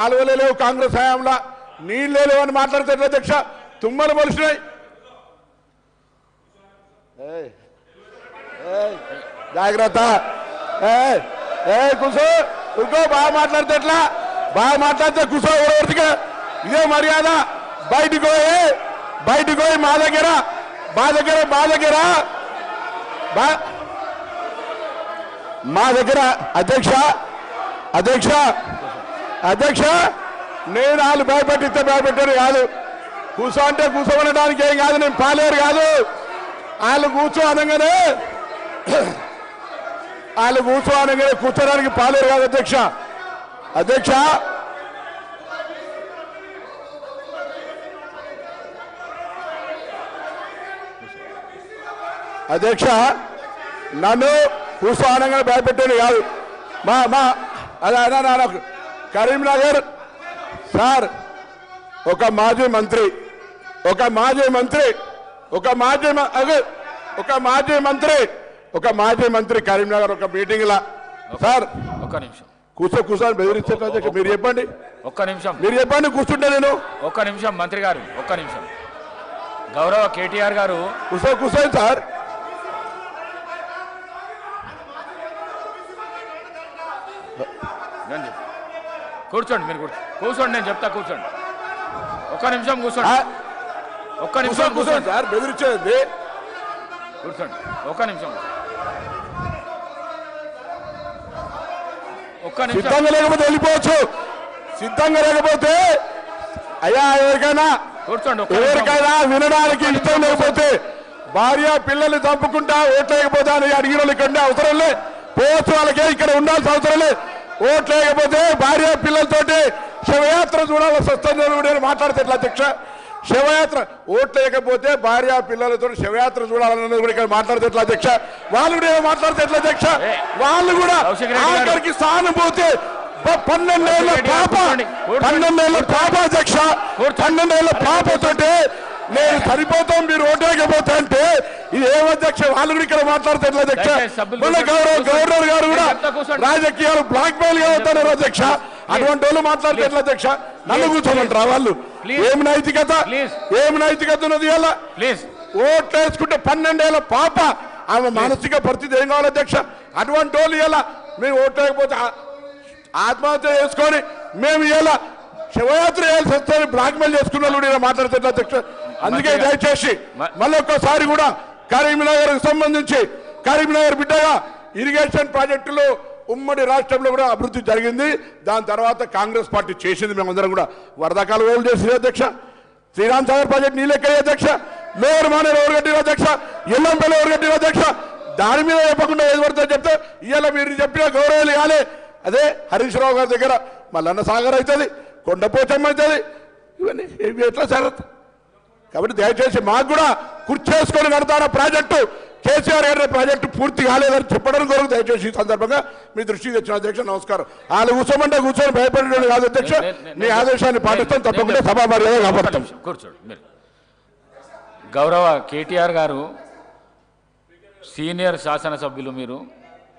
కాలువలే లేవు కాంగ్రెస్ హయాంలో, నీళ్ళే లేవు అని మాట్లాడతారు అధ్యక్ష. తుమ్మలు మొలిసినాయి. జాగ్రత్త. కూర్చో కూర్చో. బాగా మాట్లాడితే ఎట్లా? బాగా మాట్లాడితే కూర్చో. ఎవరికి ఇదే మర్యాద. బయటికి పోయి మా దగ్గర అధ్యక్ష నేను వాళ్ళు భయపెట్టిస్తే భయపెట్టారు కాదు. కూర్చో అంటే కూర్చోవడానికి ఏం కాదు. నేను పాలేరు కాదు. వాళ్ళు కూర్చో అనగానే కూర్చోడానికి పాలేరు కాదు అధ్యక్ష. నన్ను కూర్చో అనగానే భయపెట్టాడు కాదు. అదే కరీంనగర్ సార్ ఒక మాజీ మంత్రి కరీంనగర్ ఒక మీటింగ్ లా సార్ ఒక్క నిమిషం కూర్చొని బెదిరించారు. మీరు చెప్పండి. ఒక్క నిమిషం మీరు చెప్పండి. కూర్చుంటే నేను ఒక్క నిమిషం మంత్రి గారు ఒక్క నిమిషం. గౌరవ కేటీఆర్ గారు కూర్చోండి సార్. కూర్చోండి. మీరు కూర్చోండి. నేను చెప్తా. కూర్చోండి. ఒక్క నిమిషం కూర్చోండి. కూర్చోండి సార్. బెదిరించేది కూర్చోండి. ఒక్క నిమిషం. సిద్ధంగా లేకపోతే వెళ్ళిపోవచ్చు. సిద్ధంగా లేకపోతే అయ్యా ఎవరికైనా వినడానికి ఇష్టం లేకపోతే భార్య పిల్లల్ని చంపుకుంటా ఓట్లు లేకపోతే అని అడిగిన వాళ్ళు ఇక్కడ అవసరం లేదు. పోవచ్చు. వాళ్ళకే ఇక్కడ ఉండాల్సిన అవసరం లేదు. ఓట్లు లేకపోతే భార్య పిల్లలతోటి శివయాత్ర చూడాల్సి వస్తుంది మాట్లాడితే ఎట్లా అధ్యక్ష? శివయాత్ర ఓట్లు లేకపోతే భార్య పిల్లలతో శివయాత్ర చూడాలన్నది కూడా ఇక్కడ మాట్లాడితే ఎట్లా అధ్యక్ష? వాళ్ళు కూడా మాట్లాడితే ఎట్లా అధ్యక్ష? వాళ్ళు కూడా ఆఖరికి సానుభూతి 12 ఏళ్ళ పాప అధ్యక్ష. 12 ఏళ్ళ పాపతోటి నేను సరిపోతాం మీరు ఓటేయకపోతే అంటే ఇది ఏమధ్యక్ష? వాళ్ళు కూడా ఇక్కడ మాట్లాడితే ఎట్లా అధ్యక్ష? మన గవర్నర్ గారు కూడా రాజకీయాలు బ్లాక్ మెయిల్ గా అవుతున్నారు అధ్యక్ష. అటువంటి వాళ్ళు మాట్లాడితే ఎట్లా అధ్యక్ష? నన్ను కూర్చోమంటారా వాళ్ళు? ఏమి నైతికత ఉన్నది? ఇలా ఓట్లు వేసుకుంటే 12 ఏళ్ళ పాప ఆమె మానసిక పరిస్థితి ఏం కావాలి అధ్యక్ష? అటువంటి వాళ్ళు ఇలా మేము ఓట్లు వేయకపోతే ఆత్మహత్య చేసుకొని మేము ఇలా శివయాత్ర చేయాల్సి వస్తే బ్లాక్ మెయిల్ చేసుకున్న వాళ్ళు ఇలా మాట్లాడితే ఎట్లా అధ్యక్ష? అందుకే దయచేసి మళ్ళీ ఒక్కసారి కూడా కరీంనగర్ సంబంధించి కరీంనగర్ బిడ్డగా ఇరిగేషన్ ప్రాజెక్టులు ఉమ్మడి రాష్ట్రంలో కూడా అభివృద్ధి జరిగింది. దాని తర్వాత కాంగ్రెస్ పార్టీ చేసింది. మేమందరం కూడా వరదకాలు ఓళ్ళు చేసింది అధ్యక్ష. శ్రీరామ్ సాగర్ ప్రాజెక్ట్ నీళ్ళెక్కే అధ్యక్ష. లోవర్ మానేరు ఎవరు కట్టిన అధ్యక్ష? ఎల్లంపల్లి ఎవరు కట్టిన అధ్యక్ష? దాని మీద చెప్పకుండా ఏది పడుతుందో చెప్తే ఇవాళ మీరు చెప్పిన గౌరవాలు కాలే. అదే హరీష్ రావు గారి దగ్గర మల్లన్న సాగర్ అవుతుంది, కొండపోచమ్మ అవుతుంది. ఇవన్నీ ఎట్లా జరగదు? కాబట్టి దయచేసి మాకు కూడా కుర్చేసుకొని కడతాన ప్రాజెక్టు కేసీఆర్ గారి ప్రాజెక్టు పూర్తి కాలేదని చెప్పడం కొరకు దయచేసి ఈ సందర్భంగా మీ దృష్టికి తెచ్చిన అధ్యక్ష. నమస్కారం. వాళ్ళు కూర్చోమంటే కూర్చొని భయపడేది కాదు అధ్యక్ష. మీ ఆదేశాన్ని పాటిస్తాం. తప్పకుండా సభా మర్యాద కాపాడతాం. కూర్చోండి. గౌరవ కేటీఆర్ గారు సీనియర్ శాసనసభ్యులు మీరు